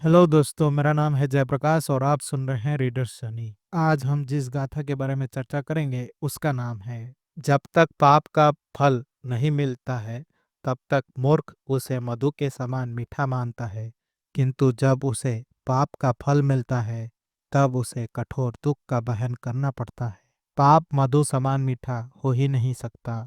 Hello दोस्तों, मेरा नाम है जयप्रकाश और आप सुन रहे हैं रीडर्स जर्नी। आज हम जिस गाथा के बारे में चर्चा करेंगे उसका नाम है जब तक पाप का फल नहीं मिलता है तब तक मूर्ख उसे मधु के समान मीठा मानता है, किंतु जब उसे पाप का फल मिलता है तब उसे कठोर दुख का वहन करना पड़ता है। पाप मधु समान मीठा हो ही नहीं सकता।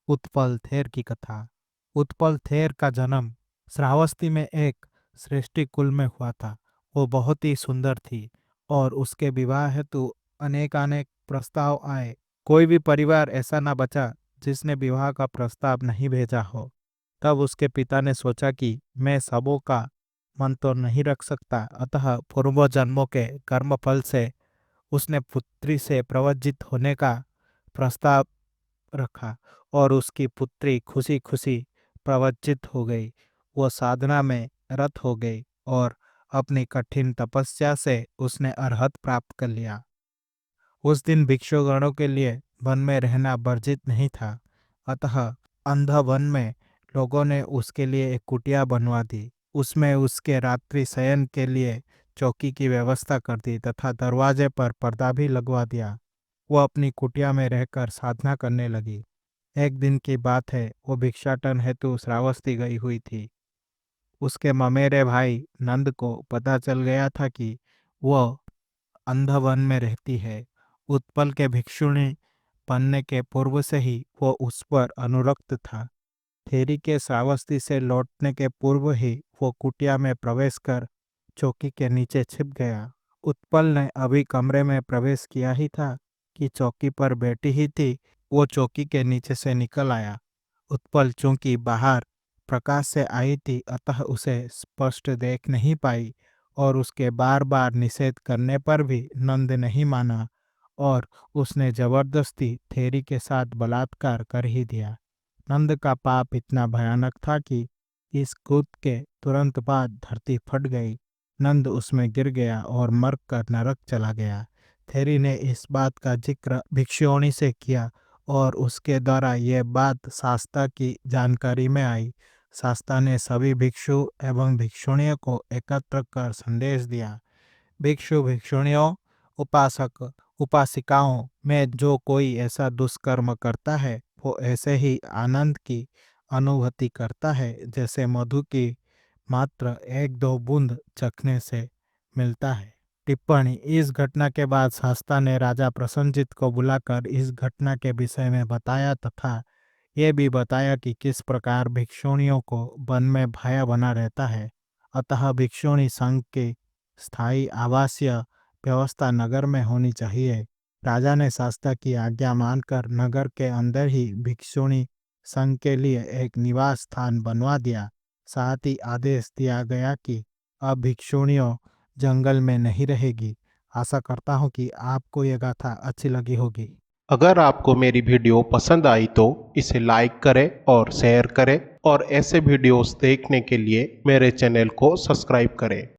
उत्पल थेर की कथा। उत्पल थेर का जन्म श्रावस्ती में एक श्रेष्ठी कुल में हुआ था। वो बहुत ही सुंदर थी और उसके विवाह हेतु अनेकानेक प्रस्ताव आए। कोई भी परिवार ऐसा ना बचा जिसने विवाह का प्रस्ताव नहीं भेजा हो। तब उसके पिता ने सोचा कि मैं सबों का मन तो नहीं रख सकता, अतः पूर्व जन्मों के कर्मफल से उसने पुत्री से प्रवजित होने का प्रस्ताव रखा और उसकी पुत्री खुशी खुशी प्रवज्जित हो गई। वो साधना में रत हो गई और अपनी कठिन तपस्या से उसने अरहत प्राप्त कर लिया। उस दिन भिक्षुगणों के लिए वन में रहना वर्जित नहीं था, अतः अंधा वन में लोगों ने उसके लिए एक कुटिया बनवा दी। उसमें उसके रात्रि शयन के लिए चौकी की व्यवस्था कर दी तथा दरवाजे पर पर्दा भी लगवा दिया। वो अपनी कुटिया में रहकर साधना करने लगी। एक दिन की बात है, वो भिक्षाटन हेतु श्रावस्ती गई हुई थी। उसके ममेरे भाई नंद को पता चल गया था कि वह अंधवन में रहती है। उत्पल के भिक्षुणी बनने के पूर्व से ही वो उस पर अनुरक्त था। थेरी के श्रावस्ती से लौटने के पूर्व ही वो कुटिया में प्रवेश कर चौकी के नीचे छिप गया। उत्पल ने अभी कमरे में प्रवेश किया ही था कि चौकी पर बैठी ही थी, वो चौकी के नीचे से निकल आया। उत्पल चूंकि बाहर प्रकाश से आई थी अतः उसे स्पष्ट देख नहीं पाई और उसके बार बार निषेध करने पर भी नंद नहीं माना और उसने जबरदस्ती थेरी के साथ बलात्कार कर ही दिया। नंद का पाप इतना भयानक था कि इस कूद के तुरंत बाद धरती फट गई। नंद उसमें गिर गया और मर कर नरक चला गया। थेरी ने इस बात का जिक्र भिक्षुणी से किया और उसके द्वारा यह बात शास्ता की जानकारी में आई। शास्ता ने सभी भिक्षु एवं भिक्षुणियों को एकत्र कर संदेश दिया। भिक्षु भिक्षुणियों, उपासक उपासिकाओं में जो कोई ऐसा दुष्कर्म करता है वो ऐसे ही आनंद की अनुभूति करता है जैसे मधु की मात्र एक दो बूंद चखने से मिलता है। टिप्पणी: इस घटना के बाद शास्ता ने राजा प्रसन्नजित को बुलाकर इस घटना के विषय में बताया तथा ये भी बताया कि किस प्रकार भिक्षुणियों को वन में भय बना रहता है। अतः भिक्षुणी संघ की स्थायी आवासीय व्यवस्था नगर में होनी चाहिए। राजा ने शास्ता की आज्ञा मानकर नगर के अंदर ही भिक्षुणी संघ के लिए एक निवास स्थान बनवा दिया। साथ ही आदेश दिया गया कि अब भिक्षुणियों जंगल में नहीं रहेगी। आशा करता हूँ कि आपको यह गाथा अच्छी लगी होगी। अगर आपको मेरी वीडियो पसंद आई तो इसे लाइक करें और शेयर करें और ऐसे वीडियोस देखने के लिए मेरे चैनल को सब्सक्राइब करें।